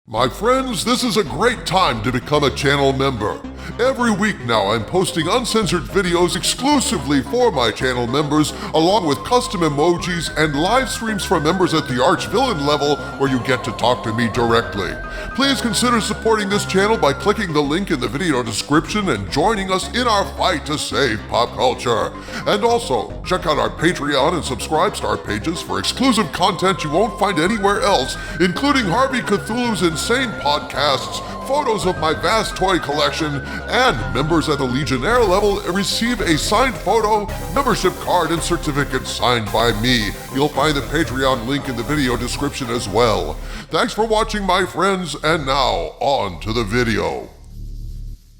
My friends, this is a great time to become a channel member. Every week now I'm posting uncensored videos exclusively for my channel members, along with custom emojis and live streams for members at the arch-villain level where you get to talk to me directly. Please consider supporting this channel by clicking the link in the video description and joining us in our fight to save pop culture. And also, check out our Patreon and Subscribe-Star pages for exclusive content you won't find anywhere else, including Harvey Cthulhu's insane podcasts, photos of my vast toy collection, and members at the Legionnaire level receive a signed photo, membership card, and certificate signed by me. You'll find the Patreon link in the video description as well. Thanks for watching, my friends, and now on to the video.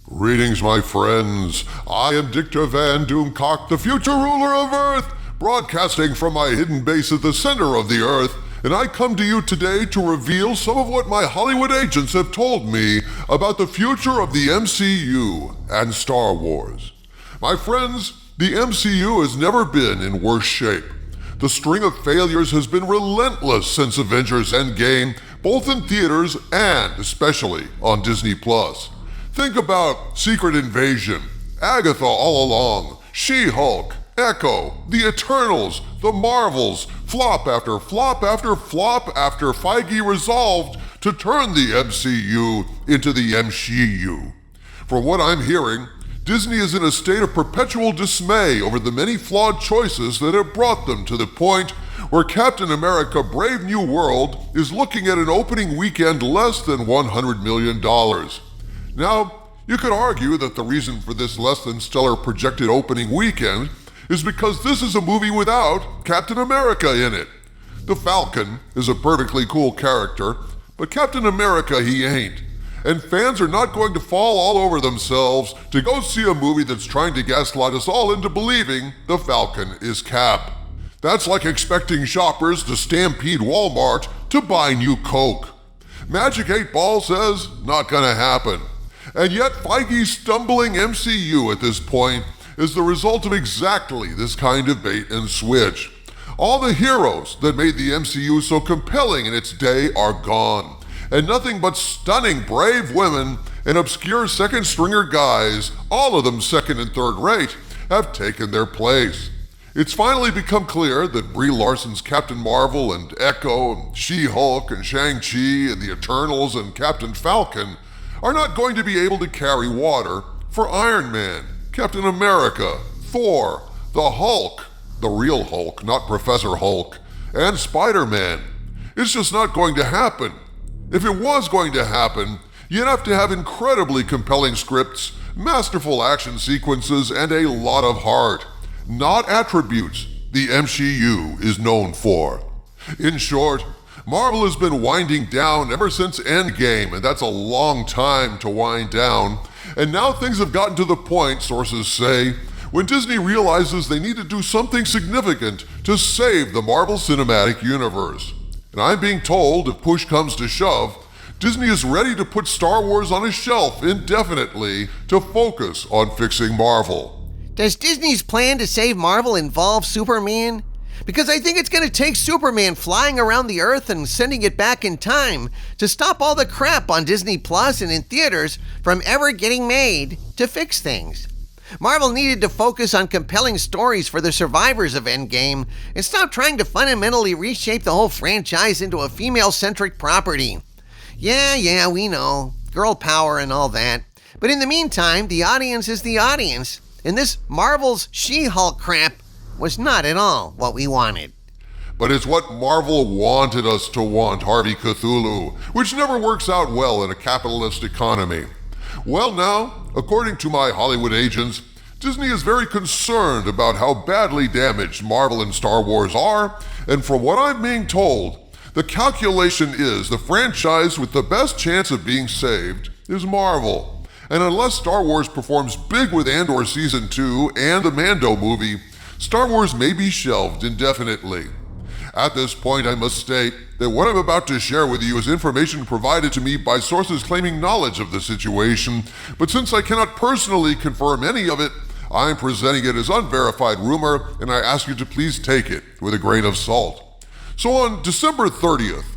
Greetings, my friends. I am Dictor Van Doomcock, the future ruler of Earth, broadcasting from my hidden base at the center of the Earth. And I come to you today to reveal some of what my Hollywood agents have told me about the future of the MCU and Star Wars. My friends, the MCU has never been in worse shape. The string of failures has been relentless since Avengers Endgame, both in theaters and especially on Disney+. Think about Secret Invasion, Agatha All Along, She-Hulk, Echo, The Eternals, The Marvels, flop after flop after flop after Feige resolved to turn the MCU into the MCU. From what I'm hearing, Disney is in a state of perpetual dismay over the many flawed choices that have brought them to the point where Captain America: Brave New World is looking at an opening weekend less than $100 million. Now, you could argue that the reason for this less than stellar projected opening weekend is because this is a movie without Captain America in it. The Falcon is a perfectly cool character, but Captain America he ain't. And fans are not going to fall all over themselves to go see a movie that's trying to gaslight us all into believing the Falcon is Cap. That's like expecting shoppers to stampede Walmart to buy new Coke. Magic 8 Ball says not gonna happen. And yet Feige's stumbling MCU at this point is the result of exactly this kind of bait and switch. All the heroes that made the MCU so compelling in its day are gone, and nothing but stunning brave women and obscure second-stringer guys, all of them second and third rate, have taken their place. It's finally become clear that Brie Larson's Captain Marvel and Echo and She-Hulk and Shang-Chi and the Eternals and Captain Falcon are not going to be able to carry water for Iron Man, Captain America, Thor, the Hulk, the real Hulk, not Professor Hulk, and Spider-Man. It's just not going to happen. If it was going to happen, you'd have to have incredibly compelling scripts, masterful action sequences, and a lot of heart. Not attributes the MCU is known for. In short, Marvel has been winding down ever since Endgame, and that's a long time to wind down. And now things have gotten to the point, sources say, when Disney realizes they need to do something significant to save the Marvel Cinematic Universe. And I'm being told, if push comes to shove, Disney is ready to put Star Wars on a shelf indefinitely to focus on fixing Marvel. Does Disney's plan to save Marvel involve Superman? Because I think it's going to take Superman flying around the Earth and sending it back in time to stop all the crap on Disney Plus and in theaters from ever getting made to fix things. Marvel needed to focus on compelling stories for the survivors of Endgame and stop trying to fundamentally reshape the whole franchise into a female-centric property. Yeah, we know. Girl power and all that. But in the meantime, the audience is the audience. And this Marvel's She-Hulk crap was not at all what we wanted. But it's what Marvel wanted us to want, Harvey Cthulhu, which never works out well in a capitalist economy. Well now, according to my Hollywood agents, Disney is very concerned about how badly damaged Marvel and Star Wars are, and from what I'm being told, the calculation is the franchise with the best chance of being saved is Marvel. And unless Star Wars performs big with Andor Season 2 and the Mando movie, Star Wars may be shelved indefinitely. At this point, I must state that what I'm about to share with you is information provided to me by sources claiming knowledge of the situation, but since I cannot personally confirm any of it, I'm presenting it as unverified rumor, and I ask you to please take it with a grain of salt. So on December 30th,